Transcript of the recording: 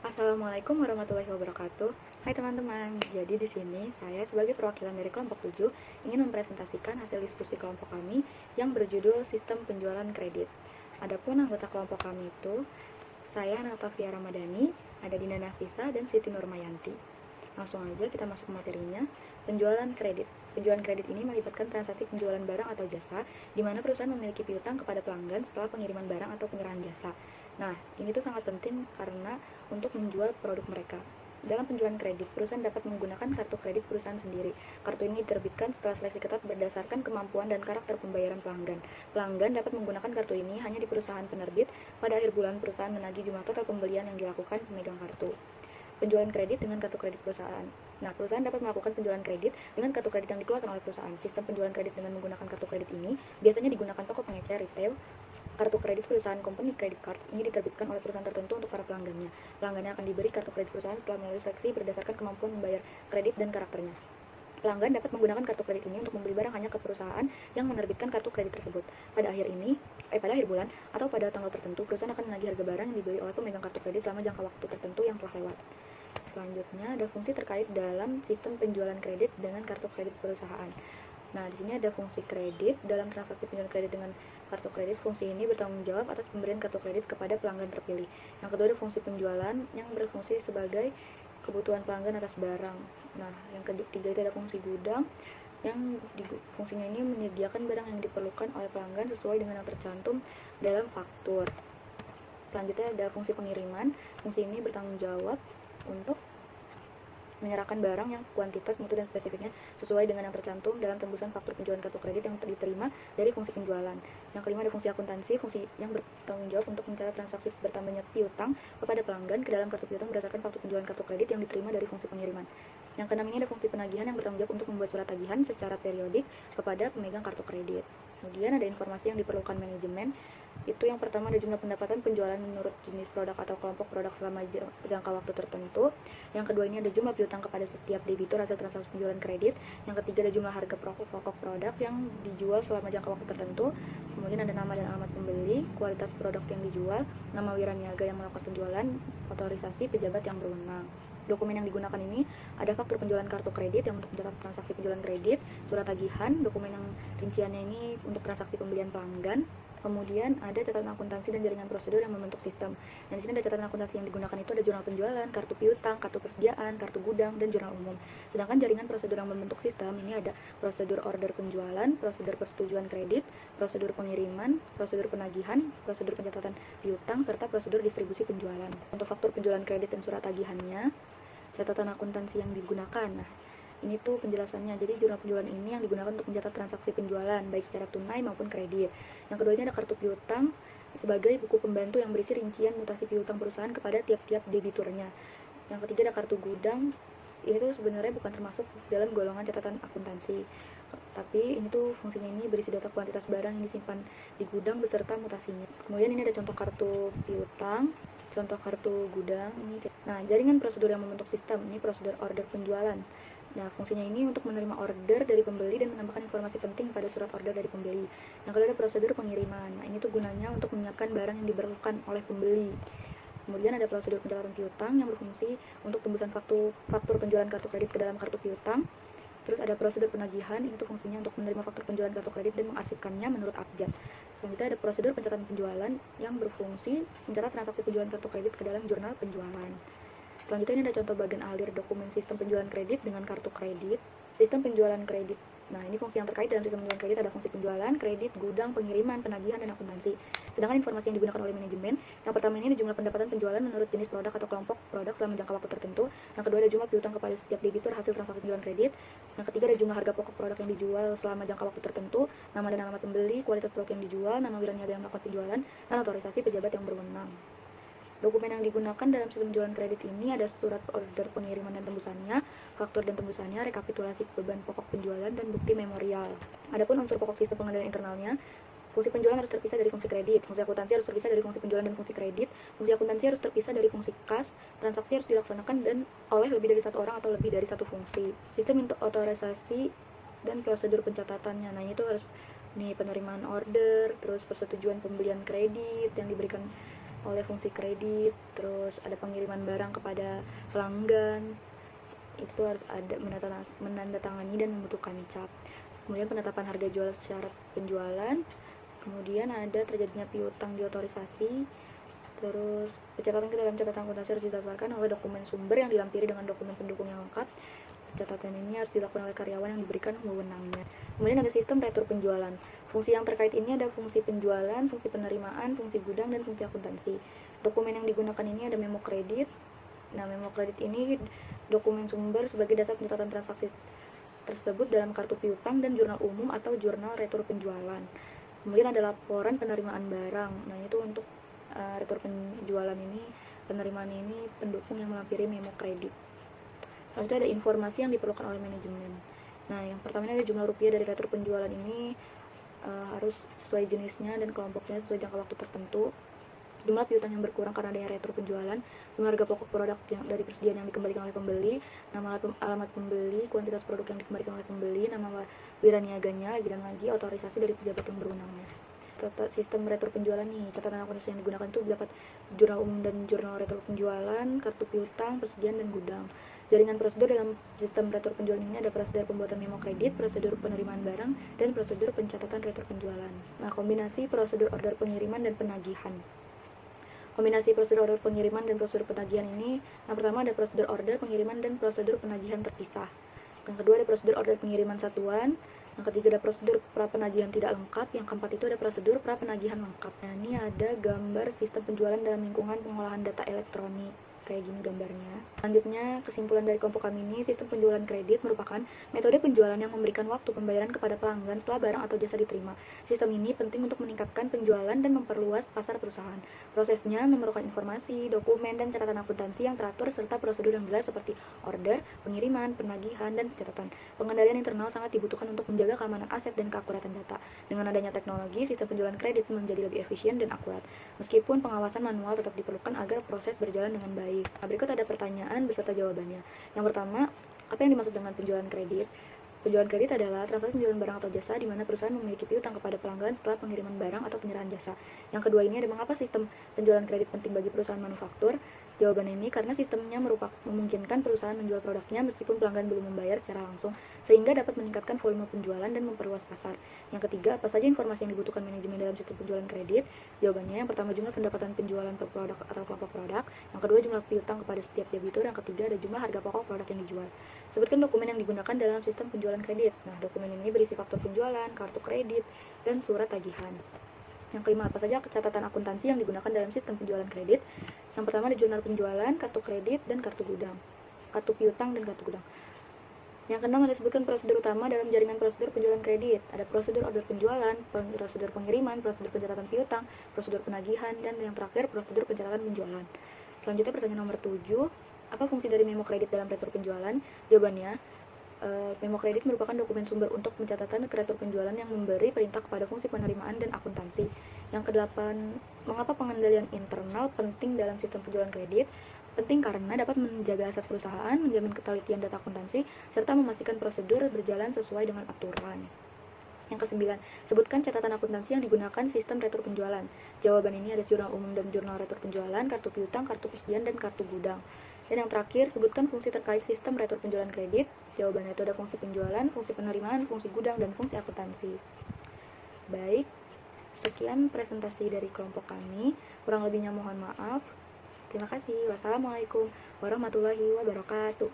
Assalamualaikum warahmatullahi wabarakatuh. Hai teman-teman. Jadi di sini saya sebagai perwakilan dari kelompok 7 ingin mempresentasikan hasil diskusi kelompok kami yang berjudul Sistem Penjualan Kredit. Adapun anggota kelompok kami itu saya Natafia Ramadhani, ada Dina Nafisa dan Siti Nurmayanti. Langsung aja kita masuk ke materinya. Penjualan kredit. Penjualan kredit ini melibatkan transaksi penjualan barang atau jasa, di mana perusahaan memiliki piutang kepada pelanggan setelah pengiriman barang atau penyerahan jasa. Nah, ini tuh sangat penting karena untuk menjual produk mereka. Dalam penjualan kredit, perusahaan dapat menggunakan kartu kredit perusahaan sendiri. Kartu ini diterbitkan setelah seleksi ketat berdasarkan kemampuan dan karakter pembayaran pelanggan. Pelanggan dapat menggunakan kartu ini hanya di perusahaan penerbit. Pada akhir bulan, perusahaan menagih jumlah total pembelian yang dilakukan pemegang kartu. Penjualan kredit dengan kartu kredit perusahaan. Nah, perusahaan dapat melakukan penjualan kredit dengan kartu kredit yang dikeluarkan oleh perusahaan. Sistem penjualan kredit dengan menggunakan kartu kredit ini biasanya digunakan toko pengecer retail. Kartu kredit perusahaan company credit card ini diterbitkan oleh perusahaan tertentu untuk para pelanggannya. Pelanggannya akan diberi kartu kredit perusahaan setelah melalui seleksi berdasarkan kemampuan membayar kredit dan karakternya. Pelanggan dapat menggunakan kartu kredit ini untuk membeli barang hanya ke perusahaan yang menerbitkan kartu kredit tersebut. Pada akhir bulan atau pada tanggal tertentu, perusahaan akan menagih harga barang yang dibeli oleh pemegang kartu kredit selama jangka waktu tertentu yang telah lewat. Selanjutnya ada fungsi terkait dalam sistem penjualan kredit dengan kartu kredit perusahaan. Nah, di sini ada fungsi kredit dalam transaksi penjualan kredit dengan kartu kredit. Fungsi ini bertanggung jawab atas pemberian kartu kredit kepada pelanggan terpilih. Yang kedua ada fungsi penjualan yang berfungsi sebagai kebutuhan pelanggan atas barang. Nah, yang ketiga itu ada fungsi gudang yang fungsinya ini menyediakan barang yang diperlukan oleh pelanggan sesuai dengan yang tercantum dalam faktur. Selanjutnya ada fungsi pengiriman. Fungsi ini bertanggung jawab untuk menyerahkan barang yang kuantitas, mutu, dan spesifiknya sesuai dengan yang tercantum dalam tembusan faktur penjualan kartu kredit yang diterima dari fungsi penjualan. Yang kelima ada fungsi akuntansi, fungsi yang bertanggung jawab untuk mencatat transaksi bertambahnya piutang kepada pelanggan ke dalam kartu piutang berdasarkan faktur penjualan kartu kredit yang diterima dari fungsi pengiriman. Yang keenam ini ada fungsi penagihan yang bertanggung jawab untuk membuat surat tagihan secara periodik kepada pemegang kartu kredit. Kemudian ada informasi yang diperlukan manajemen. Itu yang pertama ada jumlah pendapatan penjualan menurut jenis produk atau kelompok produk selama jangka waktu tertentu. Yang kedua ini ada jumlah piutang kepada setiap debitur hasil transaksi penjualan kredit. Yang ketiga ada jumlah harga pokok produk yang dijual selama jangka waktu tertentu. Kemudian ada nama dan alamat pembeli, kualitas produk yang dijual, nama wiraniaga yang melakukan penjualan, otorisasi pejabat yang berwenang. Dokumen yang digunakan ini ada faktur penjualan kartu kredit yang untuk mencatat transaksi penjualan kredit, surat tagihan, dokumen yang rinciannya ini untuk transaksi pembelian pelanggan. Kemudian ada catatan akuntansi dan jaringan prosedur yang membentuk sistem. Dan di sini ada catatan akuntansi yang digunakan itu ada jurnal penjualan, kartu piutang, kartu persediaan, kartu gudang, dan jurnal umum. Sedangkan jaringan prosedur yang membentuk sistem ini ada prosedur order penjualan, prosedur persetujuan kredit, prosedur pengiriman, prosedur penagihan, prosedur pencatatan piutang, serta prosedur distribusi penjualan. Untuk faktur penjualan kredit dan surat tagihannya, catatan akuntansi yang digunakan. Nah, ini tuh penjelasannya. Jadi jurnal penjualan ini yang digunakan untuk mencatat transaksi penjualan baik secara tunai maupun kredit. Yang kedua ini ada kartu piutang sebagai buku pembantu yang berisi rincian mutasi piutang perusahaan kepada tiap-tiap debiturnya. Yang ketiga ada kartu gudang. Ini tuh sebenarnya bukan termasuk dalam golongan catatan akuntansi. Tapi ini tuh fungsinya ini berisi data kuantitas barang yang disimpan di gudang beserta mutasinya. Kemudian ini ada contoh kartu piutang, contoh kartu gudang ini. Nah, jaringan prosedur yang membentuk sistem ini prosedur order penjualan. Nah, fungsinya ini untuk menerima order dari pembeli dan menambahkan informasi penting pada surat order dari pembeli. Yang kedua ada prosedur pengiriman. Nah, ini tuh gunanya untuk menyiapkan barang yang diperlukan oleh pembeli. Kemudian ada prosedur pencatatan piutang yang berfungsi untuk tembusan faktur penjualan kartu kredit ke dalam kartu piutang. Terus ada prosedur penagihan, itu fungsinya untuk menerima faktur penjualan kartu kredit dan mengarsipkannya menurut abjad. Selanjutnya ada prosedur pencatatan penjualan yang berfungsi mencatat transaksi penjualan kartu kredit ke dalam jurnal penjualan. Selanjutnya ini ada contoh bagian alir dokumen sistem penjualan kredit dengan kartu kredit. Sistem penjualan kredit. Nah, ini fungsi yang terkait dalam sistem penjualan kredit ada fungsi penjualan, kredit, gudang, pengiriman, penagihan, dan akuntansi. Sedangkan informasi yang digunakan oleh manajemen, yang pertama ini ada jumlah pendapatan penjualan menurut jenis produk atau kelompok produk selama jangka waktu tertentu. Yang kedua ada jumlah piutang kepada setiap debitur hasil transaksi penjualan kredit. Yang ketiga ada jumlah harga pokok produk yang dijual selama jangka waktu tertentu, nama dan alamat pembeli, kualitas produk yang dijual, nama wiraniaga yang melakukan penjualan, dan otorisasi pejabat yang berwenang. Dokumen yang digunakan dalam sistem penjualan kredit ini ada surat order pengiriman dan tembusannya, faktur dan tembusannya, rekapitulasi beban pokok penjualan, dan bukti memorial. Adapun unsur pokok sistem pengendalian internalnya, fungsi penjualan harus terpisah dari fungsi kredit, fungsi akuntansi harus terpisah dari fungsi penjualan dan fungsi kredit, fungsi akuntansi harus terpisah dari fungsi kas, transaksi harus dilaksanakan dan oleh lebih dari satu orang atau lebih dari satu fungsi. Sistem untuk otorisasi dan prosedur pencatatannya, nah ini tuh harus penerimaan order, terus persetujuan pembelian kredit yang diberikan oleh fungsi kredit, terus ada pengiriman barang kepada pelanggan, itu harus ada menandatangani dan membutuhkan cap. Kemudian penetapan harga jual syarat penjualan, kemudian ada terjadinya piutang diotorisasi, terus pencatatan ke dalam catatan akuntansi harus didasarkan oleh dokumen sumber yang dilampiri dengan dokumen pendukung yang lengkap. Catatan ini harus dilakukan oleh karyawan yang diberikan wewenangnya. Kemudian ada sistem retur penjualan. Fungsi yang terkait ini ada fungsi penjualan, fungsi penerimaan, fungsi gudang, dan fungsi akuntansi. Dokumen yang digunakan ini ada memo kredit. Nah, memo kredit ini dokumen sumber sebagai dasar pencatatan transaksi tersebut dalam kartu piutang dan jurnal umum atau jurnal retur penjualan. Kemudian ada laporan penerimaan barang. Nah, itu untuk retur penjualan ini, penerimaan ini pendukung yang melampiri memo kredit. Selanjutnya ada informasi yang diperlukan oleh manajemen. Nah, yang pertama ini ada jumlah rupiah dari retur penjualan ini harus sesuai jenisnya dan kelompoknya sesuai jangka waktu tertentu. Jumlah piutang yang berkurang karena adanya retur penjualan, jumlah harga pokok produk yang dari persediaan yang dikembalikan oleh pembeli, nama alamat pembeli, kuantitas produk yang dikembalikan oleh pembeli, nama wiraniaganya, lagi dan lagi otorisasi dari pejabat yang berwenangnya. Sistem retur penjualan nih, catatan akuntansi yang digunakan itu dapat jurnal umum dan jurnal retur penjualan, kartu piutang, persediaan, dan gudang. Jaringan prosedur dalam sistem retur penjualan ini ada prosedur pembuatan memo kredit, prosedur penerimaan barang, dan prosedur pencatatan retur penjualan. Nah, kombinasi prosedur order pengiriman dan penagihan. Kombinasi prosedur order pengiriman dan prosedur penagihan ini, yang pertama ada prosedur order pengiriman dan prosedur penagihan terpisah. Yang kedua ada prosedur order pengiriman satuan. Yang ketiga ada prosedur pra penagihan tidak lengkap. Yang keempat itu ada prosedur pra penagihan lengkap. Nah, ini ada gambar sistem penjualan dalam lingkungan pengolahan data elektronik. Kayak gini gambarnya. Selanjutnya, kesimpulan dari kelompok kami ini, sistem penjualan kredit merupakan metode penjualan yang memberikan waktu pembayaran kepada pelanggan setelah barang atau jasa diterima. Sistem ini penting untuk meningkatkan penjualan dan memperluas pasar perusahaan. Prosesnya memerlukan informasi, dokumen, dan catatan akuntansi yang teratur serta prosedur yang jelas seperti order, pengiriman, penagihan, dan pencatatan. Pengendalian internal sangat dibutuhkan untuk menjaga keamanan aset dan keakuratan data. Dengan adanya teknologi, sistem penjualan kredit menjadi lebih efisien dan akurat. Meskipun pengawasan manual tetap diperlukan agar proses berjalan dengan baik. Nah, berikut ada pertanyaan beserta jawabannya. Yang pertama, apa yang dimaksud dengan penjualan kredit? Penjualan kredit adalah transaksi penjualan barang atau jasa di mana perusahaan memiliki piutang kepada pelanggan setelah pengiriman barang atau penyerahan jasa. Yang kedua ini ada mengapa sistem penjualan kredit penting bagi perusahaan manufaktur? Jawaban ini karena sistemnya memungkinkan perusahaan menjual produknya meskipun pelanggan belum membayar secara langsung, sehingga dapat meningkatkan volume penjualan dan memperluas pasar. Yang ketiga, apa saja informasi yang dibutuhkan manajemen dalam sistem penjualan kredit? Jawabannya yang pertama jumlah pendapatan penjualan per produk atau kelompok produk, yang kedua jumlah piutang kepada setiap debitur, yang ketiga ada jumlah harga pokok produk yang dijual. Sebutkan dokumen yang digunakan dalam sistem penjualan kredit. Nah, dokumen ini berisi faktur penjualan, kartu kredit, dan surat tagihan. Yang kelima, apa saja catatan akuntansi yang digunakan dalam sistem penjualan kredit? Yang pertama ada jurnal penjualan, kartu kredit, dan kartu gudang. Kartu piutang dan kartu gudang. Yang keenam ada sebutkan prosedur utama dalam jaringan prosedur penjualan kredit. Ada prosedur order penjualan, prosedur pengiriman, prosedur pencatatan piutang, prosedur penagihan, dan yang terakhir prosedur pencatatan penjualan. Selanjutnya pertanyaan nomor 7, apa fungsi dari memo kredit dalam retur penjualan? Jawabannya, memo kredit merupakan dokumen sumber untuk pencatatan retur penjualan yang memberi perintah kepada fungsi penerimaan dan akuntansi. Yang kedelapan, mengapa pengendalian internal penting dalam sistem penjualan kredit? Penting karena dapat menjaga aset perusahaan, menjamin ketelitian data akuntansi, serta memastikan prosedur berjalan sesuai dengan aturan. Yang kesembilan, sebutkan catatan akuntansi yang digunakan sistem retur penjualan. Jawaban ini ada jurnal umum dan jurnal retur penjualan, kartu piutang, kartu persediaan, dan kartu gudang. Dan yang terakhir, sebutkan fungsi terkait sistem retur penjualan kredit. Jawabannya itu ada fungsi penjualan, fungsi penerimaan, fungsi gudang, dan fungsi akuntansi. Baik, sekian presentasi dari kelompok kami. Kurang lebihnya mohon maaf. Terima kasih. Wassalamualaikum warahmatullahi wabarakatuh.